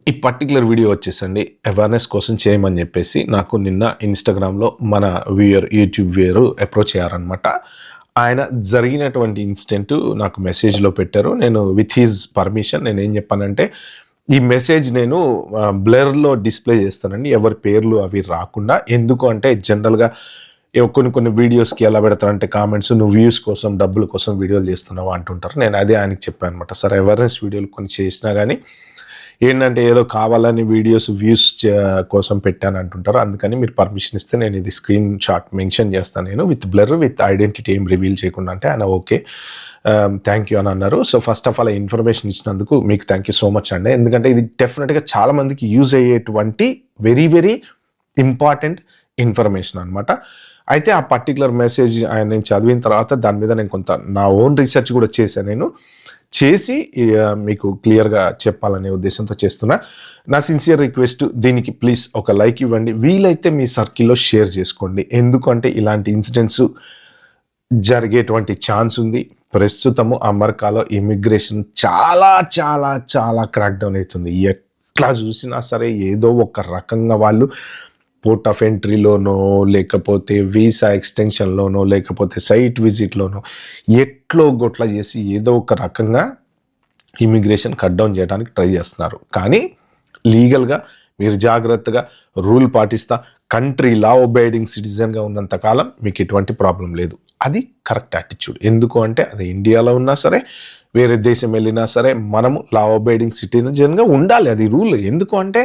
ఈ particular video వచ్చేసండి awareness కోసం చేయమని చెప్పేసి నాకు నిన్న ఇన్‌స్టాగ్రామ్‌లో మన యూట్యూబ్ వ్యూయర్ అప్రోచ్ అయ్యారనమాట. ఆయన జరిగినటువంటి ఇన్సిడెంట్ నాకు మెసేజ్‌లో పెట్టారు. నేను విత్ హిస్ పర్మిషన్ నేనేం చెప్పానంటే, ఈ మెసేజ్ నేను బ్లర్‌లో డిస్‌ప్లే చేస్తానండి. ఎవరి పేర్లు అవి రాకుండా. ఎందుకు అంటే జనరల్‌గా కొన్ని వీడియోస్‌కి ఎలా పెడతారంటే కామెంట్స్, "నువ్వు వ్యూస్ కోసం, డబ్బుల కోసం వీడియోలు చేస్తున్నావా?" అంటుంటారు. నేను అదే ఆయనకి చెప్పాననమాట. సార్ అవేర్‌నెస్ వీడియోలు కొన్ని చేసినా గానీ ఏంటంటే ఏదో కావాలని వీడియోస్ వ్యూస్ కోసం పెట్టాను అంటుంటారు. అందుకని మీరు పర్మిషన్ ఇస్తే నేను ఇది స్క్రీన్ షాట్ మెన్షన్ చేస్తాను నేను విత్ బ్లర్, విత్ ఐడెంటిటీ ఏం రివీల్ చేయకుండా అంటే ఆయన ఓకే. థ్యాంక్ యూ అని అన్నారు. సో ఫస్ట్ ఆఫ్ ఆల్ ఆ ఇన్ఫర్మేషన్ ఇచ్చినందుకు మీకు థ్యాంక్ యూ సో మచ్ అండి. ఎందుకంటే ఇది డెఫినెట్‌గా చాలా మందికి యూజ్ అయ్యేటువంటి వెరీ వెరీ ఇంపార్టెంట్ ఇన్ఫర్మేషన్ అనమాట. అయితే ఆ పర్టిక్యులర్ మెసేజ్ నేను చదివిన తర్వాత దాని మీద నేను కొంత నా ఓన్ రీసెర్చ్ కూడా చేశాను నేను. చేసి మీకు క్లియర్‌గా చెప్పాలనే ఉద్దేశంతో చేస్తున్నా. నా సిన్సియర్ రిక్వెస్ట్ దీనికి ప్లీజ్ ఒక లైక్ ఇవ్వండి. వీలైతే మీ సర్కిల్‌లో షేర్ చేసుకోండి. ఎందుకంటే ఇలాంటి ఇన్సిడెంట్స్ జరిగేటువంటి ఛాన్స్ ఉంది. ప్రస్తుతము అమెరికాలో ఇమిగ్రేషన్ చాలా చాలా చాలా క్రాక్ డౌన్ అయితుంది. ఎట్లా చూసినా సరే ఏదో ఒక రకంగా వాళ్ళు పోర్ట్ ఆఫ్ ఎంట్రీలోనో, లేకపోతే వీసా ఎక్స్‌టెన్షన్‌లోనో, లేకపోతే సైట్ విజిట్‌లోనో ఎట్లో గొట్ల చేసి ఏదో ఒక రకంగా ఇమిగ్రేషన్ కట్ డౌన్ చేయడానికి ట్రై చేస్తున్నారు. కానీ లీగల్‌గా మీరు జాగ్రత్తగా రూల్ పాటిస్తా కంట్రీ లా ఒబైడింగ్ సిటిజన్‌గా ఉన్నంత కాలం మీకు ఎటువంటి ప్రాబ్లమ్ లేదు. అది కరెక్ట్ యాటిట్యూడ్. ఎందుకు అంటే అది ఇండియాలో ఉన్నా సరే, వేరే దేశం వెళ్ళినా సరే మనము లా ఒబైడింగ్ సిటిజన్‌గా ఉండాలి. అది రూల్. ఎందుకు అంటే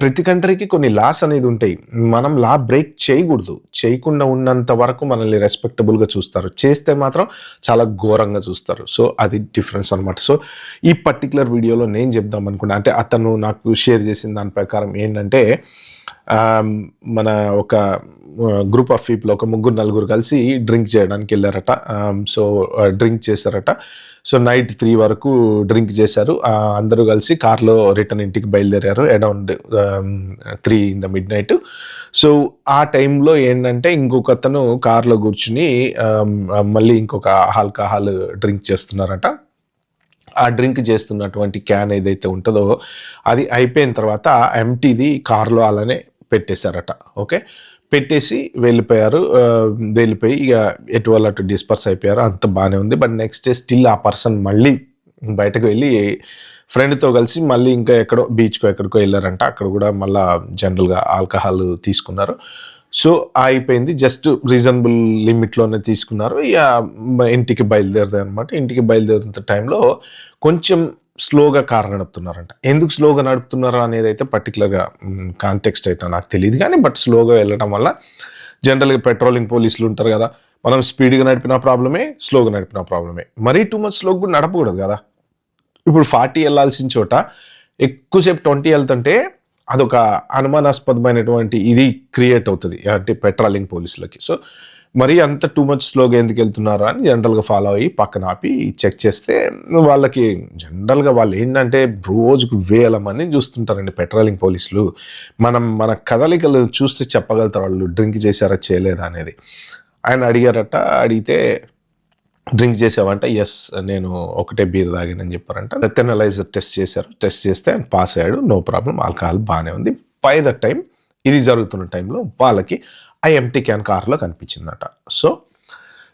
ప్రతి కంట్రీకి కొన్ని లాస్ అనేది ఉంటాయి. మనం లా బ్రేక్ చేయకూడదు. చేయకుండా ఉన్నంత వరకు మనల్ని రెస్పెక్టబుల్‌గా చూస్తారు. చేస్తే మాత్రం చాలా ఘోరంగా చూస్తారు. సో అది డిఫరెన్స్ అనమాట. సో ఈ పర్టిక్యులర్ వీడియోలో నేను చెప్దాం అనుకున్నా అంటే అతను నాకు షేర్ చేసిన దాని ప్రకారం ఏంటంటే మన ఒక గ్రూప్ ఆఫ్ పీపుల్ ఒక ముగ్గురు నలుగురు కలిసి డ్రింక్ చేయడానికి వెళ్ళారట. సో డ్రింక్ చేశారట. సో నైట్ 3 వరకు డ్రింక్ చేశారు. అందరూ కలిసి కార్లో రిటర్న్ ఇంటికి బయలుదేరారు around 3 in the mid night. So ఆ టైంలో ఏంటంటే ఇంకొకతను కార్లో కూర్చుని మళ్ళీ ఇంకొక ఆల్కహాల్ డ్రింక్ చేస్తున్నారట. ఆ డ్రింక్ చేస్తున్నటువంటి క్యాన్ ఏదైతే ఉంటుందో అది అయిపోయిన తర్వాత ఎంప్టీది కార్లో అలానే పెట్టేశారట. ఓకే. పెట్టేసి వెళ్ళిపోయారు. వెళ్ళిపోయి ఇక ఎటు వాళ్ళు అటు డిస్పర్స్ అయిపోయారు. అంత బాగానే ఉంది. బట్ నెక్స్ట్ డే స్టిల్ ఆ పర్సన్ మళ్ళీ బయటకు వెళ్ళి ఫ్రెండ్‌తో కలిసి మళ్ళీ ఇంకా ఎక్కడో బీచ్‌కో ఎక్కడికో వెళ్ళారంట. అక్కడ కూడా మళ్ళా జనరల్‌గా ఆల్కహాల్ తీసుకున్నారు. సో అయిపోయింది. జస్ట్ రీజనబుల్ లిమిట్‌లోనే తీసుకున్నారు. ఇక ఇంటికి బయలుదేరదనమాట. ఇంటికి బయలుదేరుతున్న టైంలో కొంచెం స్లోగా కార్ నడుపుతున్నారంట. ఎందుకు స్లోగా నడుపుతున్నారా అనేదైతే పర్టిక్యులర్‌గా కాంటెక్స్ట్ అయితే నాకు తెలీదు గానీ, బట్ స్లోగా వెళ్ళడం వల్ల జనరల్‌గా పెట్రోలింగ్ పోలీసులు ఉంటారు గదా! మనం స్పీడ్‌గా నడిపినా ప్రాబ్లమే, స్లోగా నడిపినా ప్రాబ్లమే. మరీ టూ మచ్ స్లోగా కూడా నడపకూడదు గదా! ఇప్పుడు 40 ఎళ్ళాల్సిన చోట ఎక్కువసేపు 20 ఎళ్తుంటే అదొక అనుమానాస్పదమైనటువంటి ఇది క్రియేట్ అవుతది. అంటే పెట్రోలింగ్ పోలీసులకి. సో మరీ అంత టూ మచ్ స్లోగా ఎందుకెళ్తున్నారా అని జనరల్‌గా ఫాలో అయ్యి పక్కన ఆపి చెక్ చేస్తే వాళ్ళకి జనరల్‌గా వాళ్ళేంటంటే రోజుకు వేల మందిని చూస్తుంటారండి పెట్రోలింగ్ పోలీసులు. మన కదలికలు చూస్తే చెప్పగలుగుతారు వాళ్ళు డ్రింక్ చేశారా చేయలేదా అనేది. ఆయన అడిగారట. అడిగితే డ్రింక్ చేసావంట? యెస్. నేను ఒకటే బీర్ తాగానని చెప్పారంట. డెత్ అనలైజర్ టెస్ట్ చేశారు. టెస్ట్ చేస్తే ఆయన పాస్ అయ్యాడు. No problem. ఆల్కహాల్ బానే ఉంది. బై ద టైమ్ ఇది జరుగుతున్న టైంలో వాళ్ళకి ఆ ఎంప్టీ క్యాన్ కార్‌లో కనిపించిందట. సో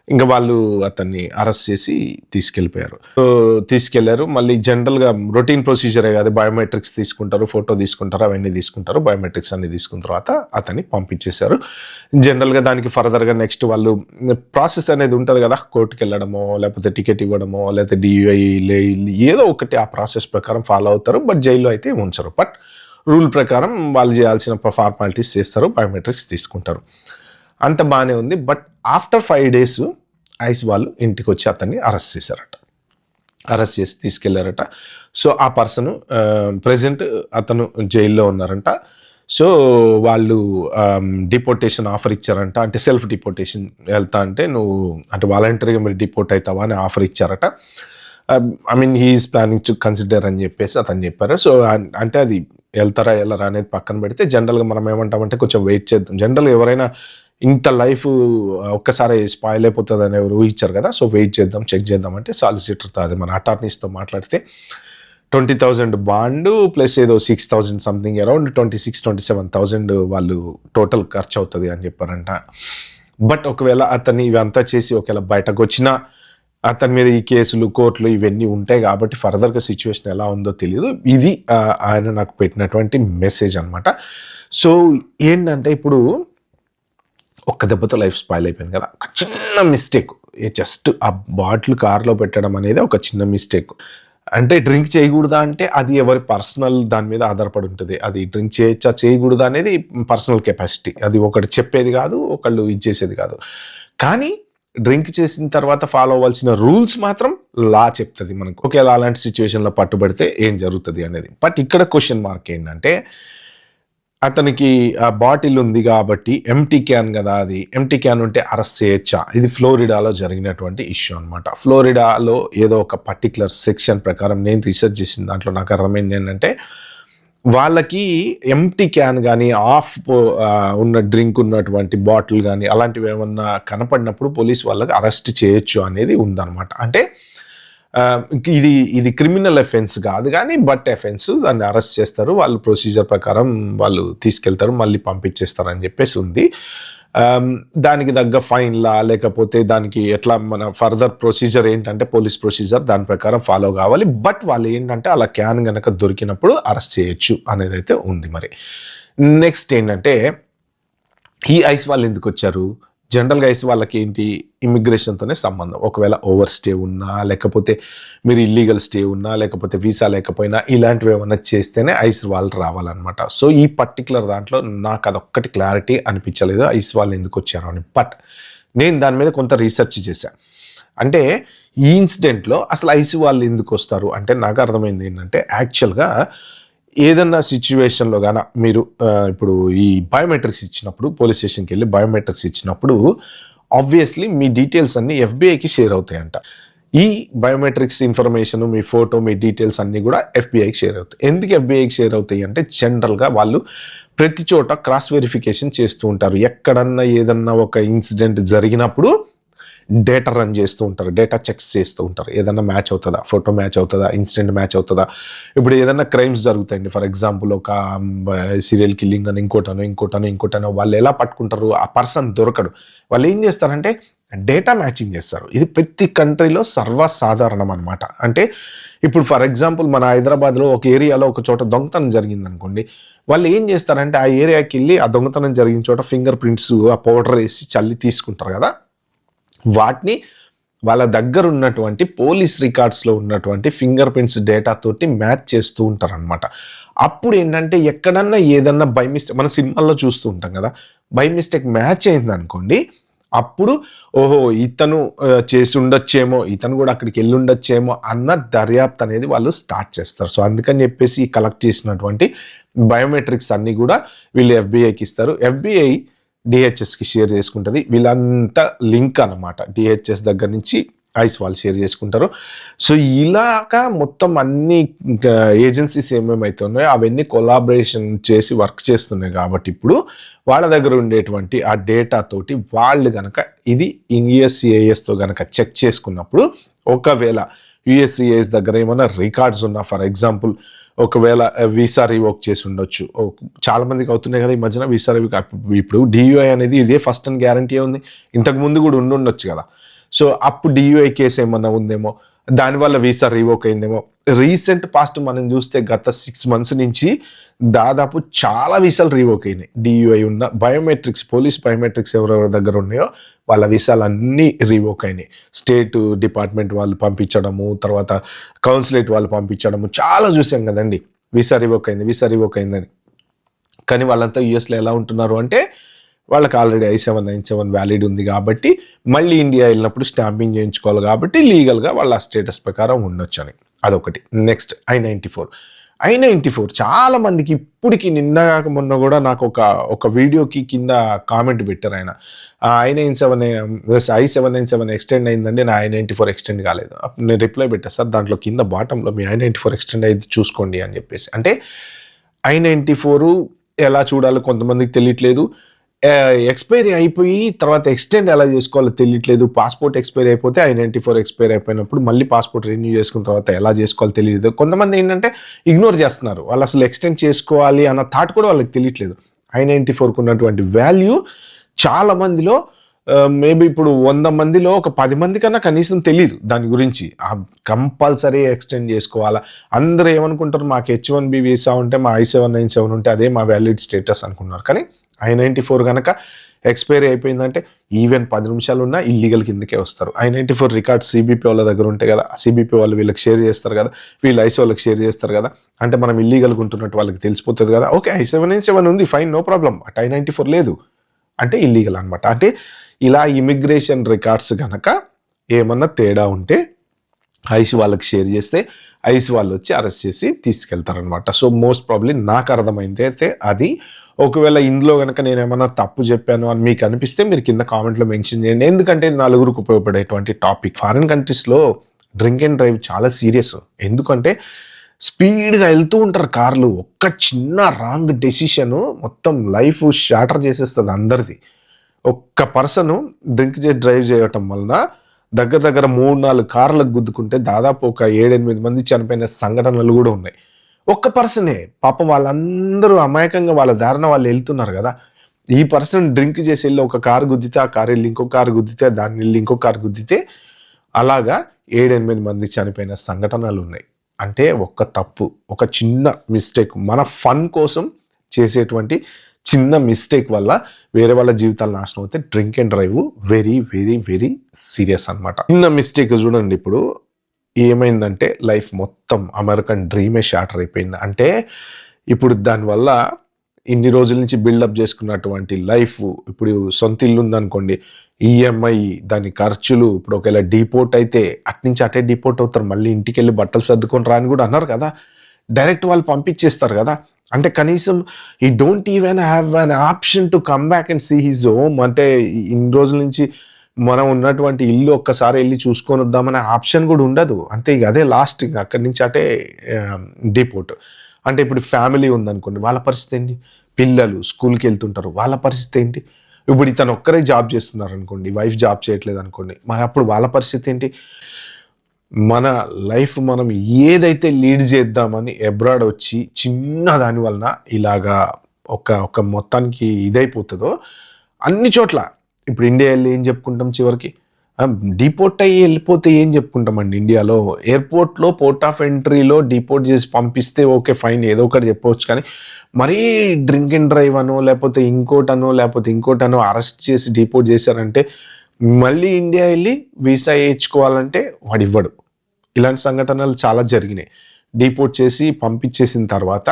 ఇంక వాళ్ళు అతన్ని అరెస్ట్ చేసి తీసుకెళ్ళిపోయారు. సో తీసుకెళ్లారు. మళ్ళీ జనరల్‌గా రొటీన్ ప్రొసీజరే కాదు. బయోమెట్రిక్స్ తీసుకుంటారు, ఫోటో తీసుకుంటారు, అవన్నీ తీసుకుంటారు. బయోమెట్రిక్స్ అన్నీ తీసుకున్న తర్వాత అతన్ని పంపించేశారు. జనరల్‌గా దానికి ఫర్దర్‌గా నెక్స్ట్ వాళ్ళు ప్రాసెస్ అనేది ఉంటది కదా! కోర్ట్‌కెళ్ళడమో, లేకపోతే టికెట్ ఇవ్వడమో, లేకపోతే డీయూఐ ఏదో ఒకటి ఆ ప్రాసెస్ ప్రకారం ఫాలో అవుతారు. బట్ జైల్‌లో అయితే ఉంచరు. బట్ రూల్ ప్రకారం వాళ్ళు చేయాల్సిన ఫార్మాలిటీస్ చేస్తారు. బయోమెట్రిక్స్ తీసుకుంటారు. అంత బానే ఉంది. బట్ ఆఫ్టర్ 5 డేస్ ఐస్ వాళ్ళు ఇంటికొచ్చి అతన్ని అరెస్ట్ చేశారట. అరెస్ట్ చేసి తీసుకెళ్లారట. సో ఆ పర్సన్ ప్రెజెంట్ అతను జైల్‌లో ఉన్నారంట. సో వాళ్ళు డిపోర్టేషన్ ఆఫర్ ఇచ్చారంట. అంటే సెల్ఫ్ డిపోర్టేషన్ వెళ్తా అంటే నువ్వు అంటే వాలంటరీగా మీరు డిపోర్ట్ అయితావా అని ఆఫర్ ఇచ్చారట. I mean he is planning to consider అని చెప్పేసి అతను చెప్పారు. సో అంటే అది ఎళ్తారా ఎళ్ళరా అనేది పక్కన పెడితే జనరల్‌గా మనం ఏమంటామంటే కొంచెం వెయిట్ చేద్దాం. జనరల్‌గా ఎవరైనా ఇంత లైఫ్ ఒక్కసారి స్పాయిల్ అయిపోతదని ఎవరు ఊహించరు కదా! సో వెయిట్ చేద్దాం, చెక్ చేద్దాం అంటే సాలిసిటర్‌తో అదే మన అటార్నీస్‌తో మాట్లాడితే 20,000 బాండ్ ప్లస్ ఏదో 6,000 సంథింగ్ అరౌండ్ 26,000-27,000 వాళ్ళు టోటల్ ఖర్చు అవుతుంది అని చెప్పారంట. బట్ ఒకవేళ అతన్ని ఇవంతా చేసి ఒకవేళ బయటకు వచ్చినా అతని మీద ఈ కేసులు, కోర్టులు ఇవన్నీ ఉంటాయి కాబట్టి ఫర్దర్గా సిచ్యువేషన్ ఎలా ఉందో తెలియదు. ఇది ఆయన నాకు పెట్టినటువంటి మెసేజ్ అనమాట. సో ఏంటంటే ఇప్పుడు ఒక్క దెబ్బతో లైఫ్ స్పాయిల్ అయిపోయింది కదా. ఒక చిన్న మిస్టేక్, జస్ట్ ఆ బాటిల్ కార్లో పెట్టడం అనేది ఒక చిన్న మిస్టేక్. అంటే డ్రింక్ చేయకూడదా అంటే అది ఎవరి పర్సనల్ దాని మీద ఆధారపడి ఉంటుంది. అది డ్రింక్ చేయొచ్చా చేయకూడదా అనేది పర్సనల్ కెపాసిటీ. అది ఒకటి చెప్పేది కాదు, ఒకళ్ళు ఇది చేసేది కాదు. కానీ డ్రింక్ చేసిన తర్వాత ఫాలో అవ్వాల్సిన రూల్స్ మాత్రం లా చెప్తుంది మనకు. ఒకవేళ అలాంటి సిచ్యువేషన్లో పట్టుబడితే ఏం జరుగుతుంది అనేది. బట్ ఇక్కడ క్వశ్చన్ మార్క్ ఏంటంటే అతనికి ఆ బాటిల్ ఉంది కాబట్టి ఎంటీ క్యాన్ కదా, అది ఎంటీ క్యాన్ ఉంటే అరెస్ట్ చేయొచ్చా? ఇది ఫ్లోరిడాలో జరిగినటువంటి ఇష్యూ అనమాట. ఫ్లోరిడాలో ఏదో ఒక పర్టికులర్ సెక్షన్ ప్రకారం నేను రీసెర్చ్ చేసిన దాంట్లో నాకు అర్థమైంది ఏంటంటే వాళ్ళకి ఎంటీ క్యాన్ కానీ ఆఫ్ ఉన్న డ్రింక్ ఉన్నటువంటి బాటిల్ కానీ అలాంటివి ఏమన్నా కనపడినప్పుడు పోలీస్ వాళ్ళకి అరెస్ట్ చేయొచ్చు అనేది ఉందన్నమాట. అంటే ఇది క్రిమినల్ అఫెన్స్ కాదు కానీ బట్ అఫెన్స్, దాన్ని అరెస్ట్ చేస్తారు, వాళ్ళు ప్రొసీజర్ ప్రకారం వాళ్ళు తీసుకెళ్తారు, మళ్ళీ పంపించేస్తారు అని చెప్పేసి ఉంది. దానికి తగ్గ ఫైన్లా లేకపోతే దానికి ఎట్లా మన ఫర్దర్ ప్రొసీజర్ ఏంటంటే పోలీస్ ప్రొసీజర్ దాని ప్రకారం ఫాలో కావాలి. బట్ వాళ్ళు ఏంటంటే అలా క్యాన్ కనుక దొరికినప్పుడు అరెస్ట్ చేయొచ్చు అనేది అయితే ఉంది. మరి నెక్స్ట్ ఏంటంటే ఈ ఐస్ వాళ్ళు ఎందుకు వచ్చారు? జనరల్గా ఐస్ వాళ్ళకి ఏంటి, ఇమిగ్రేషన్తోనే సంబంధం. ఒకవేళ ఓవర్ స్టే ఉన్నా లేకపోతే మీరు ఇల్లీగల్ స్టే ఉన్నా లేకపోతే వీసా లేకపోయినా ఇలాంటివి ఏమన్నా చేస్తేనే ఐస్ వాళ్ళు రావాలన్నమాట. సో ఈ పర్టికులర్ దాంట్లో నాకు అదొక్కటి క్లారిటీ అనిపించలేదు ఐస్ వాళ్ళు ఎందుకు వచ్చారు అని. బట్ నేను దాని మీద కొంత రీసెర్చ్ చేశాను. అంటే ఈ ఇన్సిడెంట్లో అసలు ఐస్ వాళ్ళు ఎందుకు వస్తారు అంటే నాకు అర్థమైంది ఏంటంటే యాక్చువల్గా ఏదన్నా సిచ్యువేషన్లో కానీ మీరు ఇప్పుడు ఈ బయోమెట్రిక్స్ ఇచ్చినప్పుడు పోలీస్ స్టేషన్కి వెళ్ళి బయోమెట్రిక్స్ ఇచ్చినప్పుడు ఆబ్వియస్లీ మీ డీటెయిల్స్ అన్నీ ఎఫ్బిఐకి షేర్ అవుతాయంట. ఈ బయోమెట్రిక్స్ ఇన్ఫర్మేషన్, మీ ఫోటో, మీ డీటెయిల్స్ అన్నీ కూడా ఎఫ్బిఐకి షేర్ అవుతాయి. ఎందుకు ఎఫ్బిఐకి షేర్ అవుతాయి అంటే జనరల్గా వాళ్ళు ప్రతి చోట క్రాస్ వెరిఫికేషన్ చేస్తూ ఉంటారు. ఎక్కడన్నా ఏదన్నా ఒక ఇన్సిడెంట్ జరిగినప్పుడు డేటా రన్ చేస్తూ ఉంటారు, డేటా చెక్స్ చేస్తూ ఉంటారు. ఏదన్నా మ్యాచ్ అవుతుందా, ఫోటో మ్యాచ్ అవుతుందా, ఇన్సిడెంట్ మ్యాచ్ అవుతుందా. ఇప్పుడు ఏదన్నా క్రైమ్స్ జరుగుతాయండి, ఫర్ ఎగ్జాంపుల్ ఒక సీరియల్ కిల్లింగ్ అని ఇంకోటనో వాళ్ళు ఎలా పట్టుకుంటారు, ఆ పర్సన్ దొరకడు. వాళ్ళు ఏం చేస్తారంటే డేటా మ్యాచింగ్ చేస్తారు. ఇది ప్రతి కంట్రీలో సర్వసాధారణం అనమాట. అంటే ఇప్పుడు ఫర్ ఎగ్జాంపుల్ మన హైదరాబాద్లో ఒక ఏరియాలో ఒక చోట దొంగతనం జరిగింది అనుకోండి, వాళ్ళు ఏం చేస్తారంటే ఆ ఏరియాకి వెళ్ళి ఆ దొంగతనం జరిగిన చోట ఫింగర్ ప్రింట్స్ ఆ పౌడర్ వేసి చల్లి తీసుకుంటారు కదా, వాటిని వాళ్ళ దగ్గర ఉన్నటువంటి పోలీస్ రికార్డ్స్లో ఉన్నటువంటి ఫింగర్ ప్రింట్స్ డేటా తోటి మ్యాచ్ చేస్తూ ఉంటారు అనమాట. అప్పుడు ఏంటంటే ఎక్కడన్నా ఏదన్నా బై మిస్టేక్, మన సినిమాల్లో చూస్తూ ఉంటాం కదా, బై మిస్టేక్ మ్యాచ్ అయింది అనుకోండి, అప్పుడు ఓహో ఇతను చేసి ఉండొచ్చేమో, ఇతను కూడా అక్కడికి వెళ్ళి ఉండొచ్చేమో అన్న దర్యాప్తు అనేది వాళ్ళు స్టార్ట్ చేస్తారు. సో అందుకని చెప్పేసి కలెక్ట్ చేసినటువంటి బయోమెట్రిక్స్ అన్నీ కూడా వీళ్ళు ఎఫ్బిఐకి ఇస్తారు. ఎఫ్బిఐ డిహెచ్ఎస్కి షేర్ చేసుకుంటుంది. వీళ్ళంతా లింక్ అనమాట, డిహెచ్ఎస్ దగ్గర నుంచి ఐస్ వాళ్ళు షేర్ చేసుకుంటారు. సో ఇలాగా మొత్తం అన్ని ఏజెన్సీస్ ఏమేమైతే ఉన్నాయో అవన్నీ కొలాబరేషన్ చేసి వర్క్ చేస్తున్నాయి. కాబట్టి ఇప్పుడు వాళ్ళ దగ్గర ఉండేటువంటి ఆ డేటా తోటి వాళ్ళు కనుక ఇది యుఎస్సిఐఎస్తో కనుక చెక్ చేసుకున్నప్పుడు ఒకవేళ యుఎస్సిఐఎస్ దగ్గర ఏమైనా రికార్డ్స్ ఉన్నా, ఫర్ ఎగ్జాంపుల్ ఒకవేళ వీసా రివోక్ చేసి ఉండొచ్చు, చాలా మందికి అవుతున్నాయి కదా ఈ మధ్యన వీసా రివోక్. ఇప్పుడు డియూఐ అనేది ఇదే ఫస్ట్ అండ్ గ్యారంటీ ఉంది, ఇంతకు ముందు కూడా ఉండొచ్చు కదా. సో అప్పుడు డియూఐ కేసు ఏమన్నా ఉందేమో, దానివల్ల వీసా రివోక్ అయిందేమో. రీసెంట్ పాస్ట్ మనం చూస్తే గత 6 months నుంచి దాదాపు చాలా వీసాలు రివోక్ అయినాయి. డియూఐ ఉన్న బయోమెట్రిక్స్, పోలీస్ బయోమెట్రిక్స్ ఎవరెవరి దగ్గర ఉన్నాయో వాళ్ళ వీసాలు అన్నీ రివోక్ అయినాయి. స్టేట్ డిపార్ట్మెంట్ వాళ్ళు పంపించడము, తర్వాత కౌన్సిలేట్ వాళ్ళు పంపించడము చాలా చూసాం కదండి. వీసా రివోక్ అయిందని. కానీ వాళ్ళంతా యూఎస్లో ఎలా ఉంటున్నారు అంటే వాళ్ళకి ఆల్రెడీ I-797 వ్యాలిడ్ ఉంది కాబట్టి మళ్ళీ ఇండియా వెళ్ళినప్పుడు స్టాంపింగ్ చేయించుకోవాలి కాబట్టి లీగల్గా వాళ్ళ స్టేటస్ ప్రకారం ఉండొచ్చు అని. అదొకటి. నెక్స్ట్ I-94 చాలా మందికి ఇప్పటికి నిన్న కాక మొన్న కూడా నాకు ఒక వీడియోకి కింద కామెంట్ పెట్టారు ఆయన, I-797 ఎక్స్టెండ్ అయిందండి, నా I-94 ఎక్స్టెండ్ కాలేదు. నేను రిప్లై పెట్టాను, సార్ దాంట్లో కింద బాటంలో మీ I-94 ఎక్స్టెండ్ అయ్యి చూసుకోండి అని చెప్పేసి. అంటే I-94 ఎలా చూడాలో కొంతమందికి తెలియట్లేదు. ఎక్స్‌పైరీ అయిపోయి తర్వాత ఎక్స్‌టెండ్ ఎలా చేసుకోవాలో తెలియట్లేదు. పాస్‌పోర్ట్ ఎక్స్‌పైరీ అయిపోతే I-94 ఎక్స్‌పైరీ అయిపోయినప్పుడు మళ్ళీ పాస్‌పోర్ట్ రెన్యూ చేసుకున్న తర్వాత ఎలా చేసుకోవాలో తెలియదు. కొంతమంది ఏంటంటే ఇగ్నోర్ చేస్తున్నారు. వాళ్ళు అసలు ఎక్స్‌టెండ్ చేసుకోవాలి అన్న థాట్ కూడా వాళ్ళకి తెలియట్లేదు. I-94కి ఉన్నటువంటి వాల్యూ చాలా మందిలో మేబీ ఇప్పుడు 100 మందిలో ఒక 10 మంది కన్నా కనీసం తెలీదు దాని గురించి. కంపల్సరీ ఎక్స్‌టెండ్ చేసుకోవాలా. అందరూ ఏమనుకుంటారు, మాకు H-1B వీసా ఉంటే, మా I-797 ఉంటే అదే మా వ్యాలిడ్ స్టేటస్ అనుకున్నారు. కానీ I-94 గనక ఎక్స్‌పైరీ అయిపోయిందంటే ఈవెన్ 10 నిమిషాలున్నా ఇల్లీగల్ కిందకే వస్తారు. I-94 రికార్డ్స్ CBP వాళ్ళ దగ్గర ఉంటాయి కదా, CBP వాళ్ళు వీళ్ళకి షేర్ చేస్తారు కదా, వీళ్ళు ఐసీ వాళ్ళకి షేర్ చేస్తారు కదా, అంటే మనం ఇల్లీగల్గా ఉంటున్నట్టు వాళ్ళకి తెలిసిపోతుంది కదా. ఓకే, I-797 ఉంది, fine, no problem, but I-94 లేదు అంటే ఇల్లీగల్ అనమాట. అంటే ఇలా ఇమిగ్రేషన్ రికార్డ్స్ కనుక ఏమన్నా తేడా ఉంటే ఐసీ వాళ్ళకి షేర్ చేస్తే ఐసీ వాళ్ళు వచ్చి అరెస్ట్ చేసి తీసుకెళ్తారనమాట. సో మోస్ట్ ప్రాబ్లీ నాకు అర్థమైంది అయితే అది. ఒకవేళ ఇందులో కనుక నేను ఏమన్నా తప్పు చెప్పాను అని మీకు అనిపిస్తే మీరు కింద కామెంట్లో మెన్షన్ చేయండి. ఎందుకంటే ఇది నలుగురికి ఉపయోగపడేటువంటి టాపిక్. ఫారిన్ కంట్రీస్లో డ్రింక్ అండ్ డ్రైవ్ చాలా సీరియస్. ఎందుకంటే స్పీడ్గా వెళ్తూ ఉంటారు కార్లు. ఒక్క చిన్న రాంగ్ డెసిషను మొత్తం లైఫ్ షాటర్ చేసేస్తుంది అందరిది. ఒక్క పర్సన్ డ్రింక్ చేసి డ్రైవ్ చేయటం వలన దగ్గర 3-4 కార్లకు గుద్దుకుంటే దాదాపు ఒక 7-8 మంది చనిపోయిన సంఘటనలు కూడా ఉన్నాయి. ఒక్క పర్సనే పాపం, వాళ్ళందరూ అమాయకంగా వాళ్ళ దారిన వాళ్ళు వెళ్తున్నారు కదా. ఈ పర్సన్ డ్రింక్ చేసి వెళ్ళి ఒక కారు గుద్దితే, ఆ కారు వెళ్ళి ఇంకో కారు గుద్దితే, దాన్ని వెళ్ళి ఇంకో కారు గుద్దితే, అలాగా 7-8 మంది చనిపోయిన సంఘటనలు ఉన్నాయి. అంటే ఒక్క తప్పు, ఒక చిన్న మిస్టేక్, మన ఫన్ కోసం చేసేటువంటి చిన్న మిస్టేక్ వల్ల వేరే వాళ్ళ జీవితాలు నాశనం అవుతే drink and drive very very very serious అనమాట. చిన్న మిస్టేక్ చూడండి, ఇప్పుడు ఏమైందంటే లైఫ్ మొత్తం అమెరికన్ డ్రీమే షాటర్ అయిపోయింది. అంటే ఇప్పుడు దానివల్ల ఇన్ని రోజుల నుంచి బిల్డప్ చేసుకున్నటువంటి లైఫ్, ఇప్పుడు సొంత ఇల్లు ఉందనుకోండి, ఈఎంఐ, దాని ఖర్చులు, ఇప్పుడు ఒకవేళ డిపోర్ట్ అయితే అట్నుంచి అటే డిపోర్ట్ అవుతారు, మళ్ళీ ఇంటికి వెళ్ళి బట్టలు సర్దుకొని రా అని కూడా అన్నారు కదా. డైరెక్ట్ వాళ్ళు పంపించేస్తారు కదా. అంటే కనీసం ఈ don't even have an option to come back and see his home. అంటే ఇన్ని రోజుల నుంచి మనం ఉన్నటువంటి ఇల్లు ఒక్కసారి వెళ్ళి చూసుకొని వద్దామనే ఆప్షన్ కూడా ఉండదు. అంతే, ఇక అదే లాస్ట్, ఇంకా అక్కడి నుంచి అటే డిపోర్ట్. అంటే ఇప్పుడు ఫ్యామిలీ ఉందనుకోండి, వాళ్ళ పరిస్థితి ఏంటి? పిల్లలు స్కూల్కి వెళ్తుంటారు, వాళ్ళ పరిస్థితి ఏంటి? ఇప్పుడు ఇతను ఒక్కరే జాబ్ చేస్తున్నారు అనుకోండి, వైఫ్ జాబ్ చేయట్లేదు అనుకోండి, మరి అప్పుడు వాళ్ళ పరిస్థితి ఏంటి? మన లైఫ్ మనం ఏదైతే లీడ్ చేద్దామని అబ్రాడ్ వచ్చి చిన్న దాని వలన ఇలాగా ఒక మొత్తానికి ఇదైపోతుందో అన్ని చోట్ల. ఇప్పుడు ఇండియా వెళ్ళి ఏం చెప్పుకుంటాం చివరికి? డిపోర్ట్ అయ్యి వెళ్ళిపోతే ఏం చెప్పుకుంటామండి ఇండియాలో? ఎయిర్పోర్ట్లో పోర్ట్ ఆఫ్ ఎంట్రీలో డిపోర్ట్ చేసి పంపిస్తే ఓకే ఫైన్, ఏదో ఒకటి చెప్పవచ్చు. కానీ మరీ డ్రింక్ అండ్ డ్రైవ్ అనో లేకపోతే ఇంకోటనో అరెస్ట్ చేసి డిపోర్ట్ చేశారంటే మళ్ళీ ఇండియా వెళ్ళి వీసా వేయించుకోవాలంటే వాడు ఇవ్వడు. ఇలాంటి సంఘటనలు చాలా జరిగినాయి. డిపోర్ట్ చేసి పంపించేసిన తర్వాత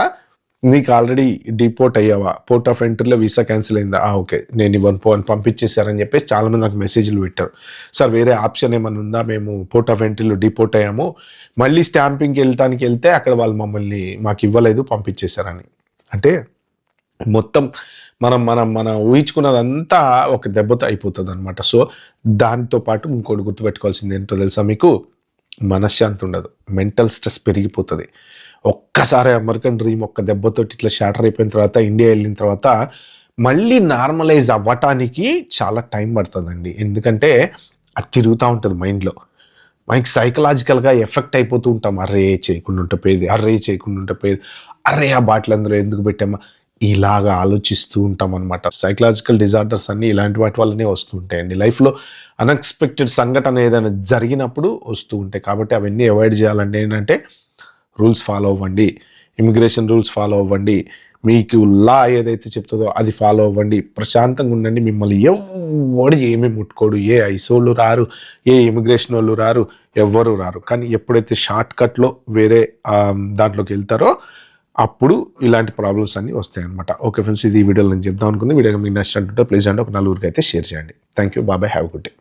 నీకు ఆల్రెడీ డిపోర్ట్ అయ్యావా, పోర్ట్ ఆఫ్ ఎంట్రీలో వీసా క్యాన్సిల్ అయిందా, ఓకే నేను ఇవ్వను పంపించేశారని చెప్పేసి చాలామంది నాకు మెసేజ్లు పెట్టారు. సార్ వేరే ఆప్షన్ ఏమైనా ఉందా, మేము పోర్ట్ ఆఫ్ ఎంట్రీలో డిపోర్ట్ అయ్యాము, మళ్ళీ స్టాంపింగ్కి వెళ్ళటానికి వెళ్తే అక్కడ వాళ్ళు మమ్మల్ని మాకు ఇవ్వలేదు, పంపించేశారని. అంటే మొత్తం మనం ఊహించుకున్నదంతా ఒక దెబ్బతో అయిపోతుంది అనమాట. సో దాంతోపాటు ఇంకోటి గుర్తుపెట్టుకోవాల్సింది ఏంటో తెలుసా మీకు? మనశ్శాంతి ఉండదు, మెంటల్ స్ట్రెస్ పెరిగిపోతుంది. ఒక్కసారి అమెరికన్ డ్రీమ్ ఒక్క దెబ్బతోటి ఇట్లా షాటర్ అయిపోయిన తర్వాత, ఇండియా వెళ్ళిన తర్వాత మళ్ళీ నార్మలైజ్ అవ్వటానికి చాలా టైం పడుతుందండి. ఎందుకంటే అది తిరుగుతూ ఉంటుంది మైండ్లో. మనకి సైకలాజికల్గా ఎఫెక్ట్ అయిపోతూ ఉంటాం. అర్రే చేయకుండా ఉంటే పోయేది, అర్రే ఆ బాటిల్ అందులో ఎందుకు పెట్టామా, ఇలాగా ఆలోచిస్తూ ఉంటాం అనమాట. సైకలాజికల్ డిజార్డర్స్ అన్నీ ఇలాంటి వాటి వల్లనే వస్తూ ఉంటాయండి. లైఫ్లో అన్ఎక్స్పెక్టెడ్ సంఘటన ఏదైనా జరిగినప్పుడు వస్తూ ఉంటాయి. కాబట్టి అవన్నీ అవాయిడ్ చేయాలంటే ఏంటంటే రూల్స్ ఫాలో అవ్వండి, ఇమిగ్రేషన్ రూల్స్ ఫాలో అవ్వండి, మీకు లా ఏదైతే చెప్తుందో అది ఫాలో అవ్వండి, ప్రశాంతంగా ఉండండి. మిమ్మల్ని ఎవడు ఏమీ ముట్టుకోడు, ఏ ఐసోళ్ళు రారు, ఏ ఇమిగ్రేషన్ వాళ్ళు రారు, ఎవ్వరు రారు. కానీ ఎప్పుడైతే షార్ట్ కట్లో వేరే దాంట్లోకి వెళ్తారో అప్పుడు ఇలాంటి ప్రాబ్లమ్స్ అన్నీ వస్తాయి అనమాట. ఓకే ఫ్రెండ్స్, ఇది ఈ వీడియోలో నేను చెప్దాం అనుకుంది. వీడియో మీకు నచ్చినట్టుంటే ప్లీజ్ అండి ఒక 4 అయితే షేర్ చేయండి. థ్యాంక్ యూ, బాబాయ్, హ్యావ్ గుడ్ డే.